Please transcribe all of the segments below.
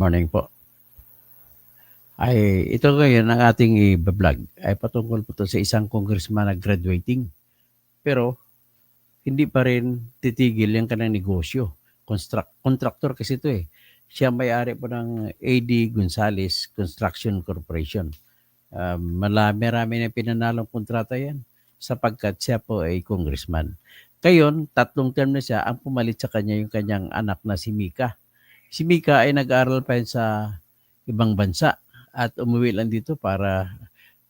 Morning po. Ay, ito ngayon ang ating i-vlog ay patungkol po to sa isang congressman na graduating. Pero hindi pa rin titigil yung kanyang negosyo. Contractor kasi ito eh. Siya may-ari po ng AD Gonzales Construction Corporation. Marami na pinanalong kontrata yan sapagkat siya po ay congressman. Ngayon, 3 term na siya, ang pumalit sa kanya yung kanyang anak na si Mika. Si Mika ay nag-aaral pa yun sa ibang bansa at umuwi lang dito para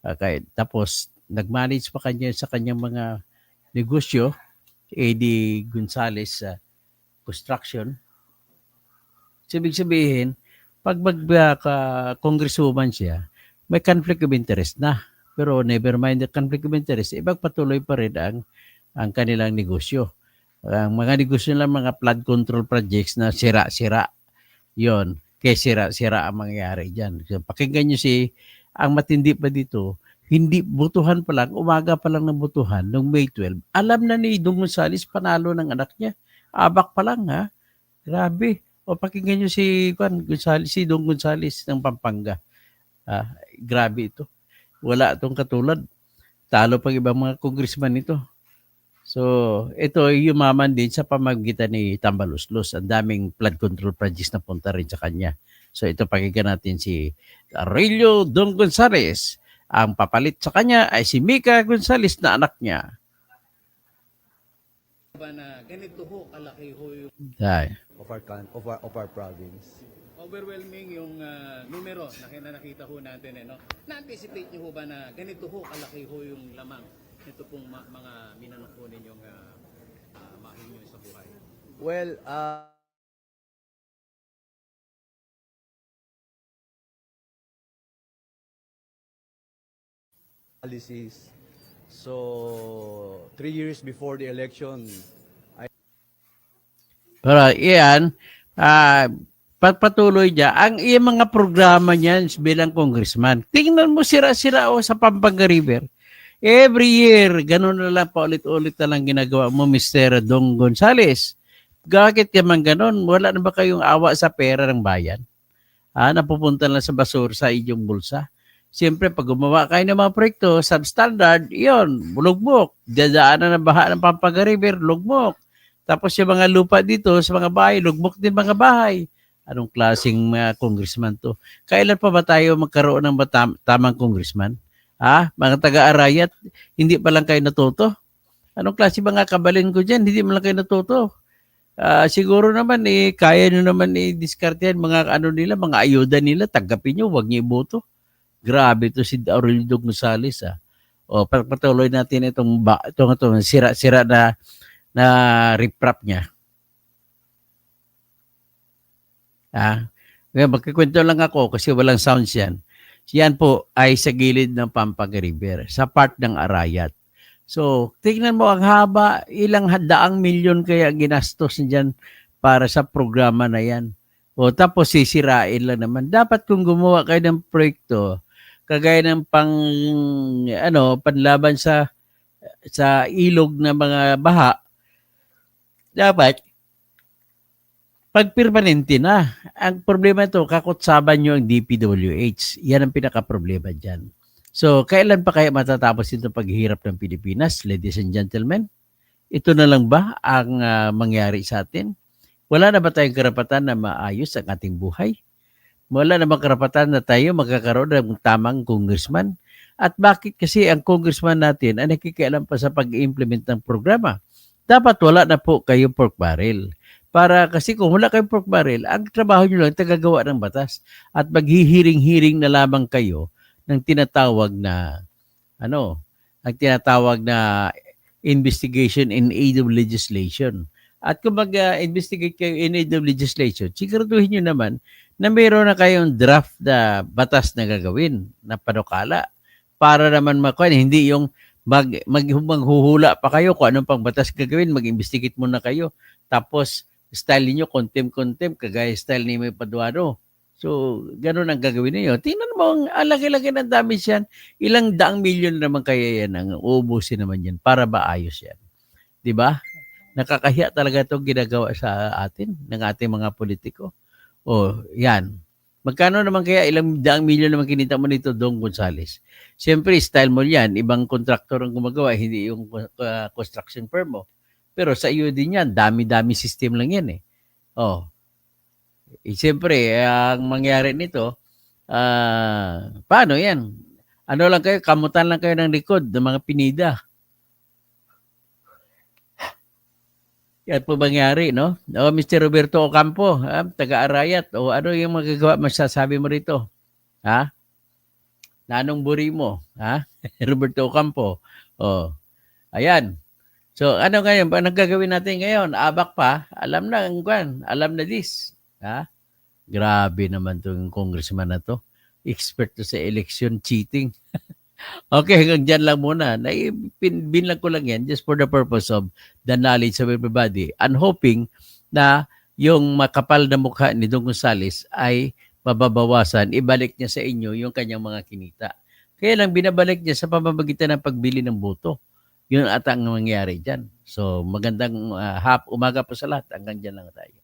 kahit tapos nag-manage pa kanya sa kanyang mga negosyo, AD Gonzales Construction. So, ibig sabihin, pag magka-congresswoman siya, may conflict of interest na. Pero never mind the conflict of interest, patuloy pa rin ang kanilang negosyo. Ang mga negosyo nila, mga flood control projects na sira-sira. Yon, kaya sira-sira ang mangyayari diyan. So, pakinggan niyo ang matindi pa dito, hindi butuhan pa lang, umaga pa lang ng butuhan noong May 12. Alam na ni Dong Gonzales panalo ng anak niya. Abak pa lang ha. Grabe. O pakinggan niyo si Dong Gonzales ng Pampanga. Grabe ito. Wala itong katulad. Talo pang ibang mga congressman ito. So, ito yumaman din sa pamamagitan ni Tambaluslos. Ang daming flood control projects na punta rin sa kanya. So, ito pakinggan natin si Aurelio Dong Gonzales. Ang papalit sa kanya ay si Mika Gonzales na anak niya. Na ganito ho, kalaki ho yung of our province. overwhelming yung numero na nakita ho natin. No? Na-anticipate niyo ho ba na ganito ho, kalaki ho yung lamang nito pong mga minanong po ninyong mahinyo sa buhay? Well, policies. So, 3 years before the election, Pero iyan, patuloy niya, ang iyang mga programa niyan bilang congressman. Tingnan mo sira-sira sa Pampanga River. Every year, ganun na lang paulit-ulit na lang ginagawa mo, Mr. Dong Gonzales. Bakit naman ganun? Wala na ba kayong awa sa pera ng bayan? Napupunta lang sa basura sa inyong bulsa. Siyempre, pag gumawa kayo ng mga proyekto, substandard, yun, lugmok. Dadaanan ng baha ng Pampanga River, lugmok. Tapos yung mga lupa dito sa mga bahay, lugmok din mga bahay. Anong klaseng congressman to? Kailan pa ba tayo magkaroon ng tamang congressman? Mga taga-arayat, hindi pa lang kayo natuto? Anong klase mga kabalin ko dyan? Hindi mo lang kayo natuto. Siguro naman kaya nyo naman i-discard yan, mga mga ayuda nila, tanggapin nyo, huwag nyo iboto. Grabe to si Aurelio Gonzales. O patuloy natin itong sira-sira na riprap niya. Magkikwento lang ako kasi walang sounds yan. Yan po ay sa gilid ng Pampanga River, sa part ng Arayat. So, tingnan mo ang haba, ilang daang milyon kaya ginastos niyan para sa programa na yan. O tapos sisirain lang naman. Dapat kung gumawa kayo ng proyekto, kagaya ng panlaban sa ilog na mga baha, dapat pagpermanente na. Ang problema ito, kakutsaban nyo ang DPWH. Yan ang pinaka-problema dyan. So, kailan pa kaya matatapos ito paghihirap ng Pilipinas, ladies and gentlemen? Ito na lang ba ang mangyari sa atin? Wala na ba tayong karapatan na maayos ang ating buhay? Wala na bang karapatan na tayo magkakaroon ng tamang congressman? At bakit kasi ang congressman natin ay nakikialam pa sa pag-implement ng programa? Dapat wala na po kayo pork barrel. Kasi kung wala kayong pork barrel, ang trabaho nyo lang tagagawa ng batas at maghihiring-hiring na lamang kayo ng tinatawag na investigation in aid of legislation. At kung mag-investigate kayo in aid of legislation, siguraduhin nyo naman na mayroon na kayong draft na batas na gagawin na panukala para naman hindi yung maghuhula pa kayo kung anong pang batas gagawin, mag-investigate muna kayo. Tapos, style niyo contempt, kagaya style ni May Paduano. So, ganun ang gagawin niyo. Tingnan mo, ang laki-laki ng damage yan. Ilang daang milyon naman kaya yan, ang uubusin naman yan para ba ayos yan. Diba? Nakakahiya talaga itong ginagawa sa atin ng ating mga politiko. Yan. Magkano naman kaya, ilang daang milyon naman kinita mo nito, Dong Gonzales? Siyempre, style mo yan. Ibang kontraktor ang gumagawa, hindi yung construction firm mo. Pero sa iyo din yan, dami-dami system lang yan eh. Oh, siyempre, ang mangyari nito, paano yan? Ano lang kayo, kamutan lang kayo ng likod ng mga pinida. Yan po mangyari, no? O, Mr. Roberto Ocampo, taga-Arayat, o ano yung magagawa, masasabi mo rito? Ha? Nanong buri mo, ha? Roberto Ocampo. Oh, ayan. So, ano ngayon? Anong gagawin natin ngayon? Abak pa, alam na ang kwan, alam na this. Ha? Grabe naman 'tong congressman na 'to. Expert to sa election cheating. Okay, hanggang diyan lang muna. Binlang ko lang yan just for the purpose of the knowledge of everybody and hoping na yung makapal na mukha ni Dong Gonzales ay mababawasan, ibalik niya sa inyo yung kanyang mga kinita. Kaya lang binabalik niya sa pamamagitan ng pagbili ng boto. Yun ata ang mangyayari dyan. So magandang umaga po sa lahat. Hanggang dyan lang tayo.